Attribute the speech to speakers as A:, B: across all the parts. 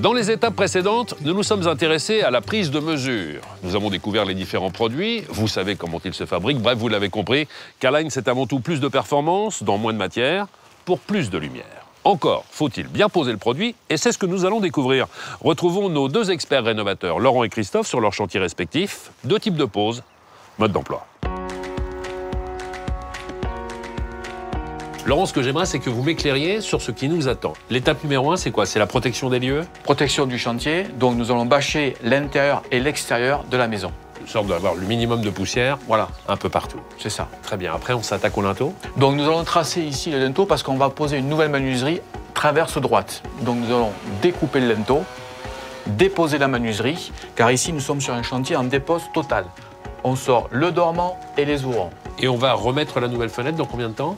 A: Dans les étapes précédentes, nous nous sommes intéressés à la prise de mesure. Nous avons découvert les différents produits, vous savez comment ils se fabriquent, bref, vous l'avez compris, K-Line, c'est avant tout plus de performance, dans moins de matière, pour plus de lumière. Encore faut-il bien poser le produit, et c'est ce que nous allons découvrir. Retrouvons nos deux experts rénovateurs, Laurent et Christophe, sur leurs chantiers respectifs. Deux types de pose, mode d'emploi. Laurent, ce que j'aimerais, c'est que vous m'éclairiez sur ce qui nous attend. L'étape numéro 1, c'est quoi? C'est la protection des lieux?
B: Protection du chantier, donc nous allons bâcher l'intérieur et l'extérieur de la maison.
A: Une sorte d'avoir le minimum de poussière,
B: Voilà,
A: un peu partout.
B: c'est ça.
A: Très bien, après on s'attaque au linteau.
B: Donc nous allons tracer ici le linteau parce qu'on va poser une nouvelle menuiserie traverse droite. Donc nous allons découper le linteau, déposer la menuiserie, car ici nous sommes sur un chantier en dépose totale. On sort le dormant et les ouvrants.
A: Et on va remettre la nouvelle fenêtre dans combien de temps?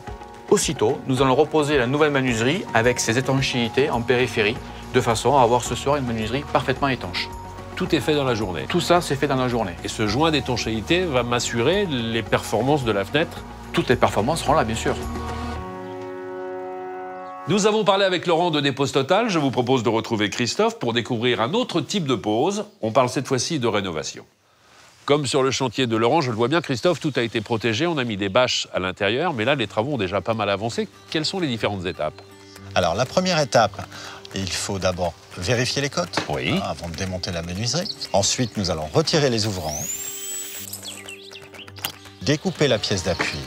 B: Aussitôt, nous allons reposer la nouvelle menuiserie avec ses étanchéités en périphérie, de façon à avoir ce soir une menuiserie parfaitement étanche.
A: Tout est fait dans la journée.
B: Tout ça, c'est fait dans la journée.
A: Et ce joint d'étanchéité va m'assurer les performances de la fenêtre.
B: Toutes les performances seront là, bien sûr.
A: Nous avons parlé avec Laurent de dépose totale. Je vous propose de retrouver Christophe pour découvrir un autre type de pose. On parle cette fois-ci de rénovation. Comme sur le chantier de Laurent, je le vois bien, Christophe, tout a été protégé. On a mis des bâches à l'intérieur, mais là, les travaux ont déjà pas mal avancé. Quelles sont les différentes étapes?
C: Alors, la première étape, il faut d'abord vérifier les côtes avant de démonter la menuiserie. Ensuite, nous allons retirer les ouvrants, découper la pièce d'appui,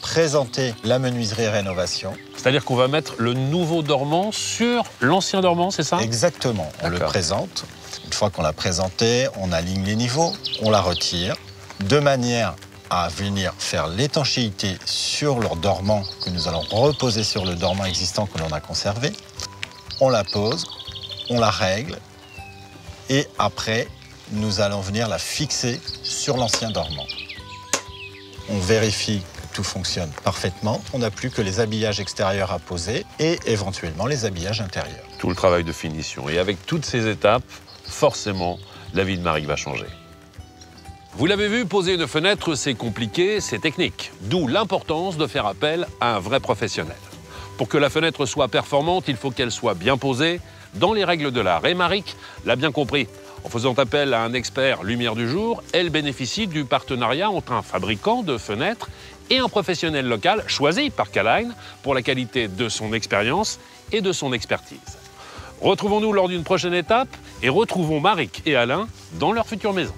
C: présenter la menuiserie rénovation.
A: C'est-à-dire qu'on va mettre le nouveau dormant sur l'ancien dormant, c'est ça?
C: Exactement, on le présente. Une fois qu'on l'a présenté, on aligne les niveaux, on la retire, de manière à venir faire l'étanchéité sur leur dormant que nous allons reposer sur le dormant existant que l'on a conservé. On la pose, on la règle et après, nous allons venir la fixer sur l'ancien dormant. On vérifie que tout fonctionne parfaitement. On n'a plus que les habillages extérieurs à poser et éventuellement les habillages intérieurs.
A: Tout le travail de finition. Et avec toutes ces étapes, forcément, la vie de Marie va changer. Vous l'avez vu, poser une fenêtre, c'est compliqué, c'est technique. D'où l'importance de faire appel à un vrai professionnel. Pour que la fenêtre soit performante, il faut qu'elle soit bien posée, dans les règles de l'art. Et Marie l'a bien compris. En faisant appel à un expert lumière du jour, elle bénéficie du partenariat entre un fabricant de fenêtres et un professionnel local choisi par K-Line pour la qualité de son expérience et de son expertise. Retrouvons-nous lors d'une prochaine étape et retrouvons Marie et Alain dans leur future maison.